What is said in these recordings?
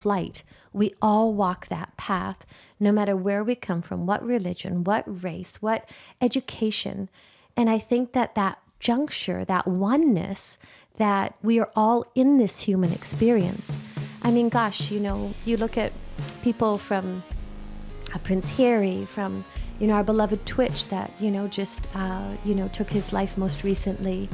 flight. We all walk that path, no matter where we come from, what religion, what race, what education. And I think that that juncture, that oneness, that we are all in this human experience. I mean, gosh, you know, you look at people from Prince Harry, from, you know, our beloved Twitch that, you know, just, took his life most recently.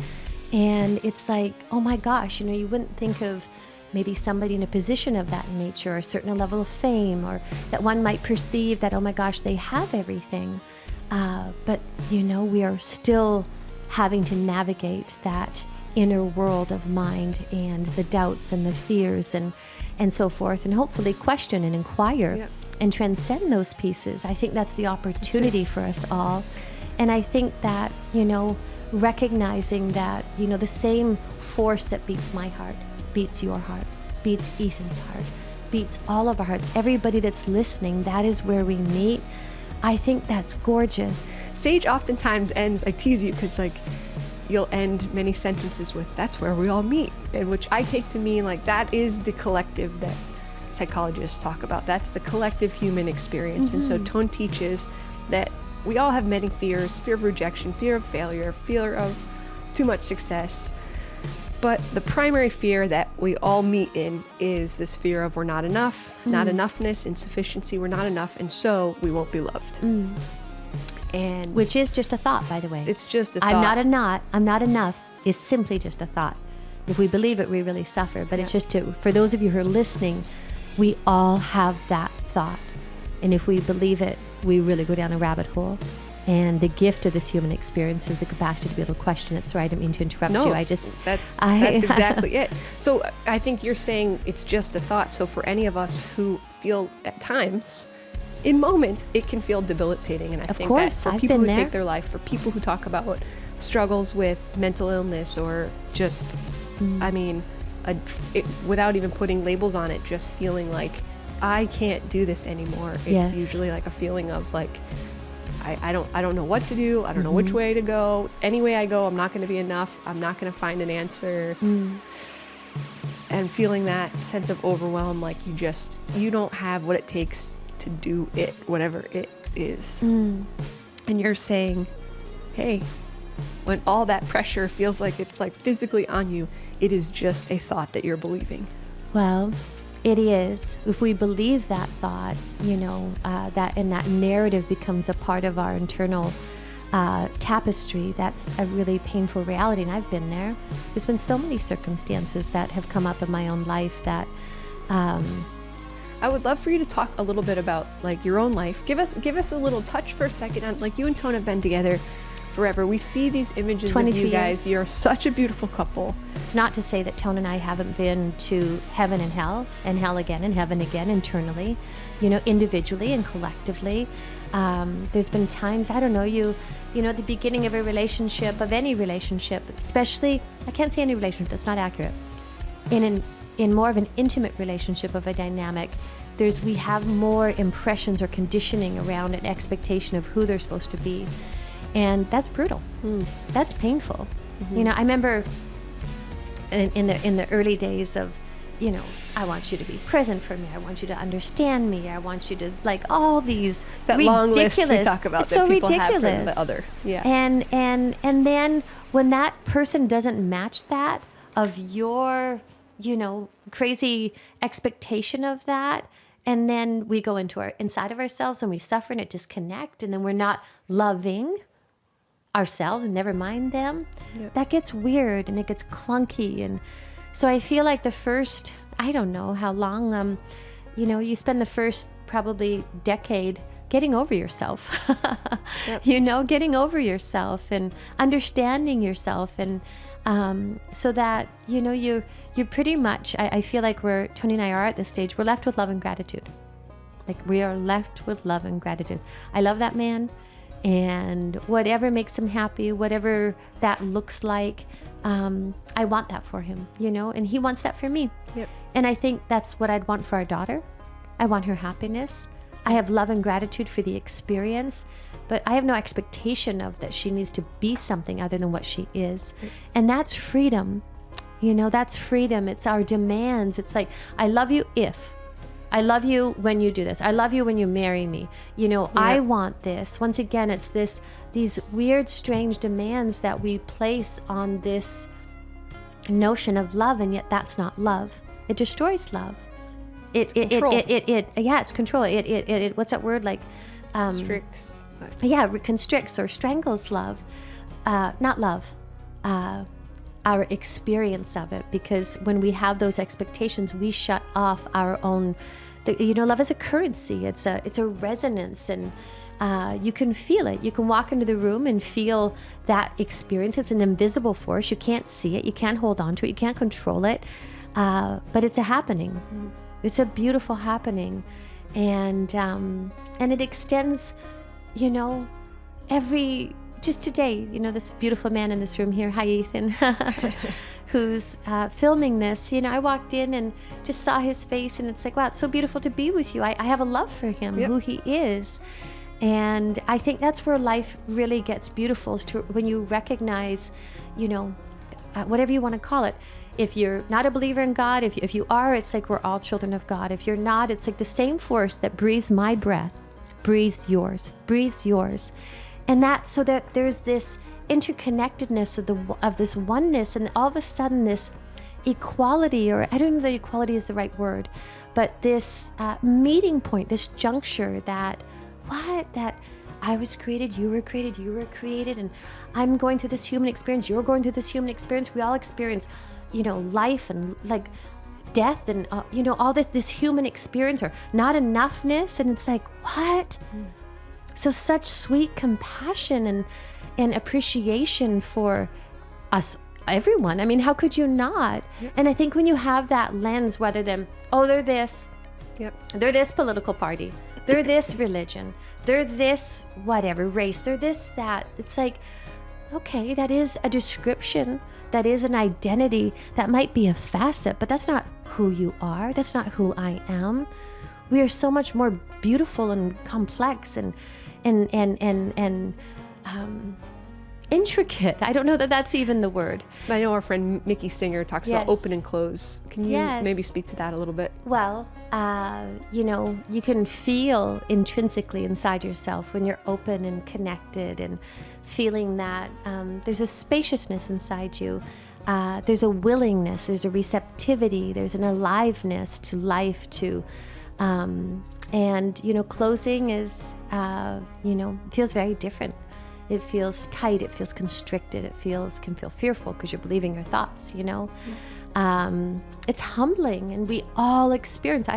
And it's like, oh my gosh, you know, you wouldn't think of maybe somebody in a position of that nature, or a certain level of fame, or that one might perceive that, oh my gosh, they have everything. But, you know, we are still having to navigate that inner world of mind and the doubts and the fears and so forth, and hopefully question and inquire. Yep. And transcend those pieces. I think that's the opportunity for us all. And I think that, you know, recognizing that, you know, the same force that beats my heart, beats your heart, beats Ethan's heart, beats all of our hearts, everybody that's listening, that is where we meet. I think that's gorgeous. Sage oftentimes ends, I tease you because like you'll end many sentences with, that's where we all meet, and which I take to mean like that is the collective that psychologists talk about. That's the collective human experience. Mm-hmm. And so Tone teaches that we all have many fears: fear of rejection, fear of failure, fear of too much success. But the primary fear that we all meet in is this fear of we're not enough, not enoughness, insufficiency, we're not enough, and so we won't be loved. And which is just a thought, by the way. It's just a thought. I'm not enough is simply just a thought. If we believe it, we really suffer. But it's just for those of you who are listening, we all have that thought. And if we believe it, we really go down a rabbit hole. And the gift of this human experience is the capacity to be able to question it. Sorry, I didn't mean to interrupt you. That's exactly it. So I think you're saying it's just a thought. So for any of us who feel at times, in moments, it can feel debilitating. And I think that for people who take their life, for people who talk about struggles with mental illness or just, without even putting labels on it, just feeling like I can't do this anymore. It's usually like a feeling of like, I don't know what to do. I don't know which way to go. Any way I go, I'm not going to be enough. I'm not going to find an answer. And feeling that sense of overwhelm, like you don't have what it takes to do it, whatever it is. And you're saying, hey, when all that pressure feels like it's like physically on you, it is just a thought that you're believing. Well, it is. If we believe that thought, you know, that narrative becomes a part of our internal tapestry, that's a really painful reality. And I've been there. There's been so many circumstances that have come up in my own life that... I would love for you to talk a little bit about like your own life. Give us a little touch for a second on, like, you and Tone have been together forever. We see these images of you guys. You're such a beautiful couple. It's not to say that Tone and I haven't been to heaven and hell again and heaven again internally, you know, individually and collectively. There's been times, I don't know, you know, at the beginning of a relationship, of any relationship, especially, I can't say any relationship, that's not accurate. In more of an intimate relationship of a dynamic, we have more impressions or conditioning around an expectation of who they're supposed to be. And that's brutal. That's painful. You know, I remember in the early days of, you know, I want you to be present for me. I want you to understand me. I want you to, like, all these that ridiculous. Long list we talk about it's that so people ridiculous. have for the other. Yeah. And then when that person doesn't match that of your, you know, crazy expectation of that, and then we go into inside of ourselves and we suffer and it disconnect, and then we're not loving ourselves, and never mind them. Yep. That gets weird and it gets clunky. And so I feel like the first, I don't know how long, you know, you spend the first probably decade getting over yourself. Yep. You know, getting over yourself and understanding yourself, and so that, you know, you're pretty much, I feel like Tony and I are at this stage, we're left with love and gratitude. Like, we are left with love and gratitude. I love that man, and whatever makes him happy, whatever that looks like, I want that for him, you know, and he wants that for me. Yep. And I think that's what I'd want for our daughter. I want her happiness. I have love and gratitude for the experience, but I have no expectation of that she needs to be something other than what she is. Right. And that's freedom. You know, that's freedom. It's our demands. It's like, I love you if, I love you when you do this. I love you when you marry me. You know, I want this. Once again, it's these weird, strange demands that we place on this notion of love, and yet that's not love. It destroys love. It's control. It's control. It what's that word, like Constricts. Constricts or strangles love. Not love. Our experience of it, because when we have those expectations, we shut off our own. Love is a currency. It's a resonance, and you can feel it. You can walk into the room and feel that experience. It's an invisible force. You can't see it. You can't hold on to it. You can't control it. But it's a happening. It's a beautiful happening, and it extends. Just today, this beautiful man in this room here, hi Ethan, who's filming this. I walked in and just saw his face, and it's like, wow, it's so beautiful to be with you. I have a love for him, who he is. And I think that's where life really gets beautiful, is when you recognize, whatever you want to call it. If you're not a believer in God, if you are, it's like we're all children of God. If you're not, it's like the same force that breathes my breath, breathes yours. And so that there's this interconnectedness of this oneness, and all of a sudden this equality, or I don't know that equality is the right word, but this meeting point, this juncture that I was created, you were created, and I'm going through this human experience, you're going through this human experience. We all experience, life and like death and, all this human experience, or not enoughness. And it's like, what? So such sweet compassion and appreciation for us, everyone. I mean, how could you not? Yep. And I think when you have that lens, rather than, they're this, they're this political party, they're this religion, they're this whatever race, they're this, that, it's like, okay, that is a description, that is an identity, that might be a facet, but that's not who you are, that's not who I am. We are so much more beautiful and complex and intricate. I don't know that that's even the word. I know our friend Mickey Singer talks about open and close. Can you maybe speak to that a little bit? Well, you can feel intrinsically inside yourself when you're open and connected, and feeling that there's a spaciousness inside you. There's a willingness, there's a receptivity, there's an aliveness to life, and closing is, feels very different. It feels tight, it feels constricted, can feel fearful because you're believing your thoughts, It's humbling, and we all I experience